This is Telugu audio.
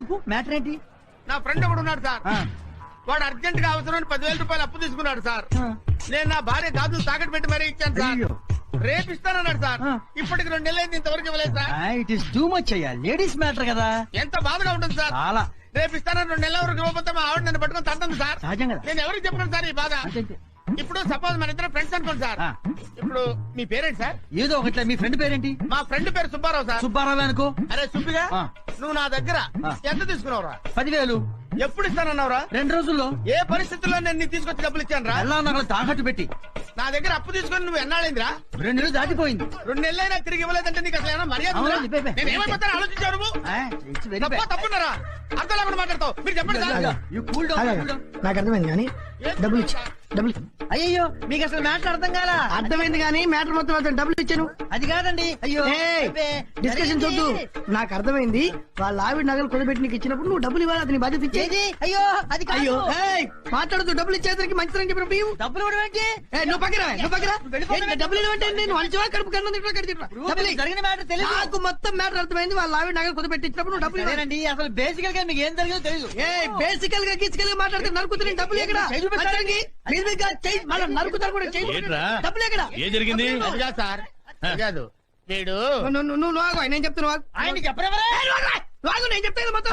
చెప్పు మ్యాటర్ ఏంటి? నా ఫ్రెండ్ ఒకడు ఉన్నాడు సార్. వాడు అర్జెంట్ గా అవసరం 10,000 రూపాయలు అప్పు తీసుకున్నాడు సార్. నేను నా భార్య గాజులు తాకట్టు పెట్టి మరీ ఇచ్చాను సార్. రేపు ఇస్తానన్నాడు సార్. ఇప్పటికి 2 నెలలు అయింది, ఇంతవరకు ఇవ్వలేదు sir. It is too much అయ్యా, లేడీస్ మ్యాటర్ కదా. ఎంత బాధగా ఉంటుంది సార్. చాలా. రేపు ఇస్తానని 2 నెలల వరకు ఇవ్వకపోతే మా ఆవిడ నన్ను పట్టుకొని తంటుంది సార్. సహజం కదా. నేను ఎవరికి చెప్పను సార్ ఈ బాధ. ఇప్పుడు సపోజ్ మన ఇద్దరు ఫ్రెండ్స్ అనుకోండి సార్. ఇప్పుడు మీ పేరేంటి సార్? ఏదో ఒకట్లే. మీ ఫ్రెండ్ పేరేంటి? మా ఫ్రెండ్ పేరు సుబ్బారావు సార్. సుబ్బారావు అనుకో. అరే సుబ్బిగా, నువ్వు నా దగ్గర ఎంత తీసుకున్నావురా? 10,000. ఎప్పుడు ఇస్తానన్నావురా? 2 రోజుల్లో. ఏ పరిస్థితుల్లో నేను నీకు తీసుకొచ్చి డబ్బులు ఇచ్చాను రా? ఎలా నాకు తాకట్టు పెట్టి నా దగ్గర అప్పు తీసుకొని నువ్వు ఎన్నాళ్ళైందిరా? 2 నెలలు దాటిపోయింది. 2 నెలలైనా తిరిగి ఇవ్వలేదంటే నీకు అసలు ఏమైనా మర్యాద ఉందా? నేను ఏమైపోతాను ఆలోచించావు నువ్వు? తప్పున్నారా? అర్థం లేకుండా మాట్లాడతావు. మీరు చెప్పండి సార్. నాకు అర్థమైంది కానీ డబ్బులు ఇచ్చి డబ్బులు. అయ్యో మీకు అసలు మ్యాటర్ అర్థం కాలా? అర్థమైంది కానీ మ్యాటర్ మొత్తం డబ్బులు ఇచ్చాను. అది కాదండి. అయ్యో డిస్కషన్ చూద్దు. నాకు అర్థమైంది. వాళ్ళ ఆవిడ నగలు కొనిపెట్టి నీకు ఇచ్చినప్పుడు నువ్వు డబ్బులు ఇవ్వాలి. అతని బాధ్యత ఇచ్చేది. అయ్యో అది అయ్యో మాట్లాడుతూ డబ్బులు ఇచ్చేసరికి మంచిదని చెప్పిన డబ్బులు కూడా ఏంటి? నువ్వు పక్కన డబ్బులు ఇవ్వంటే నేను మంచివా కడుపు జరిగిన మ్యాటర్ తెలియదు నాకు. మొత్తం మ్యాటర్ అర్థమైంది. వాళ్ళ ఆవిడ నగలు కొనిపెట్టి ఇచ్చినప్పుడు నువ్వు డబ్బులు ఇవ్వాలండి. అసలు బేసికల్ గా మీకు ఏం జరిగిందో తెలియదు. బేసికల్ గా గీసికల్ గా మాట్లాడితే నరుకుతున్న డబ్బులు ఎక్కడ? నరుకుతారు కూడా డబ్బులు ఎక్కడ? ఏం జరిగింది సార్? కాదు వీడు నువ్వు నేను చెప్తున్నా. ఆయన చెప్పరా? నేను చెప్తాను మొత్తం.